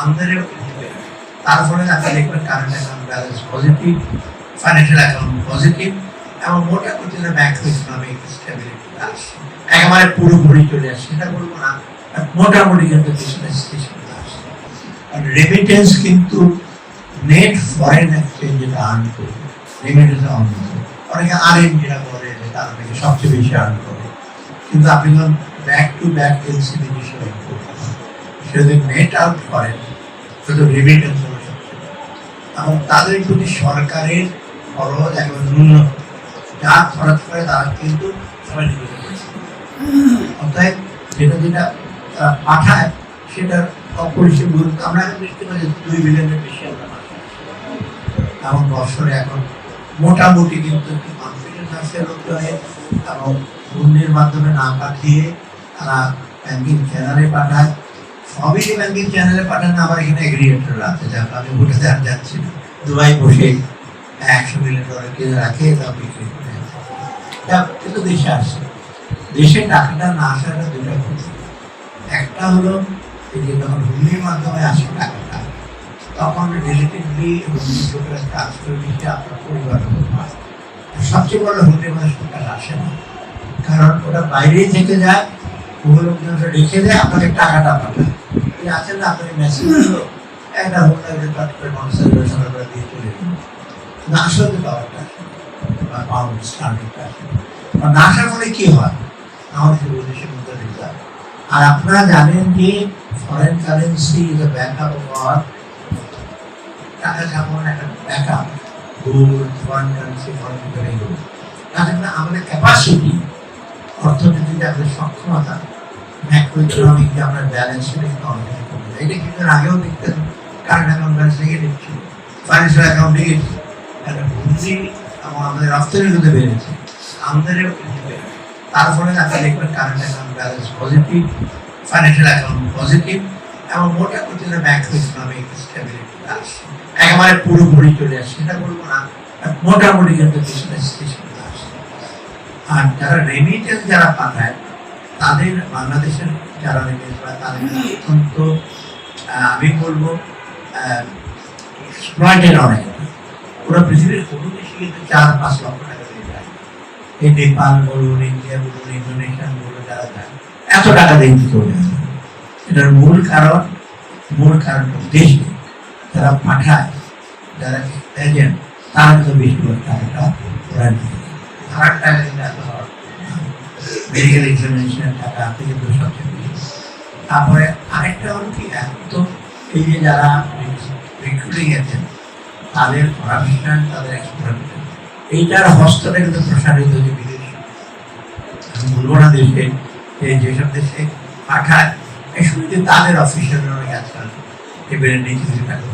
আমদানি তার ফলে আপনি দেখবেন current account balance positive, financial account positive, এবং মোটামুটি ম্যাক্রো ইকোনমিক স্টেবিলিটি আসছে, একেবারে পুরোপুরি চলে আসছে সেটা বলবো না, মোটামুটি কিন্তু আসছে। রেমিটেন্স কিন্তু নেট ফরেন এক্সচেঞ্জ যেটা আর্ন করে, রেমিটেন্স অনেকে আরএন যেটা করে তার থেকে সবচেয়ে বেশি আর্ন করে, কিন্তু আপনি যখন ব্যাক টু ব্যাক এলসিবি হিসেবে সেটা নেট আউট করেন শুধু রেমিটেন্স হলো সবচেয়ে, এবং তাদের প্রতি সরকারের খরচ একেবারে ন্যূনতম, যা খরচ করে তারা কিন্তু সবাই নিবেদন করছে। অর্থাৎ যেটা যেটা তারা পাঠায় সেটার অপরিসীম গুরুত্ব আমরা এখন দেখতে পাচ্ছি 2 বিলিয়নের বেশি আমরা পাঠাই, এবং বছরে এখন মোটামুটি কিন্তু একটু কনফিডেন্স আসছে লোকজনের, এবং বন্যের মাধ্যমে না পাঠিয়ে তারা ব্যাংকিং চ্যানেলে পাঠায়, সবই ব্যাংকিং চ্যানেলে পাঠান। আমার এখানে এগ্রিগেটর আছে, যাকে আমি ভোটাতে আর যাচ্ছি না, দুবাই বসে $100 মিলিয়ন কিনে রাখে, তা বিক্রি করে কিন্তু দেশে আসছে। দেশে টাকাটা না আসাটা দুটা ক্ষতি, একটা হলো এই যে যখন হুন্ডির মাধ্যমে আসে টাকাটা, তখন রিলেটিভলি হুন্ডির লোকেরা ট্রান্সফার দিতে আপনার পরিবার হয়। সবচেয়ে বড় হুন্ডির মধ্যে টাকা আসে না, কারণ ওটা বাইরেই থেকে যায়, বহু লোকজন রেখে দেয়, আপনাকে টাকাটা পাঠায়। আছে না আপনাকে মেসেজ দিল একটা হুন্ডাকে কাট করে মানুষের করে দিয়ে চলে গেল, না আসলে পাওয়ারটা আসে বা পাউন্ড স্টার্টিংটা আসে, না আসার ফলে কি হয় আমাদের বৈদেশিক মুদ্রা দিতে হয়। আর আপনারা জানেন যে foreign currency is a backup of our টাকা, যেমন একটা backup gold, foreign currency, foreign gold, তাহলে আমাদের ক্যাপাসিটি, অর্থনীতিতে আমাদের সক্ষমতা, ম্যাক্রো ইকোনমিক যে আমরা ব্যালেন্স সেটা কিন্তু অনেক কমে যায়। এটা কিন্তু আগেও দেখতেন কারেন্ট অ্যাকাউন্ট ব্যালেন্স নেগেটিভ ছিল, ফাইন্যান্সিয়াল অ্যাকাউন্ট নেগেটিভ, একটা পুঁজি এবং আমাদের রপ্তানি কিন্তু বেড়েছে, আমদানিও কিন্তু বেড়েছে। তার ফলে আপনি দেখবেন current account balance positive, financial account positive, এবং মোটামুটি ম্যাক্রো ইকোনমিক স্টেবিলিটি আসছে, একেবারে পুরোপুরি চলে আসছে সেটা বলবো না, মোটামুটি কিন্তু আসছে। আর যারা রেমিটেন্স যারা পাঠায় তাদের বাংলাদেশের যারা রেমিটেন্স পায় তাদের অত্যন্ত আমি বলবো এক্সপ্লয়েটেড অনেক। পুরো পৃথিবীর কোনো দেশে কিন্তু 4-5 লক্ষ টাকা দিয়ে যায়, এই নেপাল বলুন, ইন্ডিয়া বলুন, ইন্দোনেশিয়া বলুন, যারা যায় এত টাকা দিয়ে দিতে হবে। এটার মূল কারণ দেশে যারা পাঠায়, যারা এজেন্ট, তারা কিন্তু বেশিরভাগ টাকাটা ওরা নিয়ে ভাড়ার টাকা কিন্তু এত হওয়ার, মেডিকেল এক্সামিনেশনের টাকা আপনি কিন্তু সবচেয়ে বেশি। তারপরে আরেকটা হলো কি, এখন তো এই যে যারা রিক্রুটিং এজেন্ট তাদের করাপশন, তাদের এক্সপ্লয়টেশন, এইটার হস্তটা কিন্তু প্রসারিত হচ্ছে বিদেশে। আমি বলবো না দেশে, যেসব দেশে পাঠায় এই শুরুতে তাদের অফিসিয়াল আজকাল টেবিলের নিচে টাকা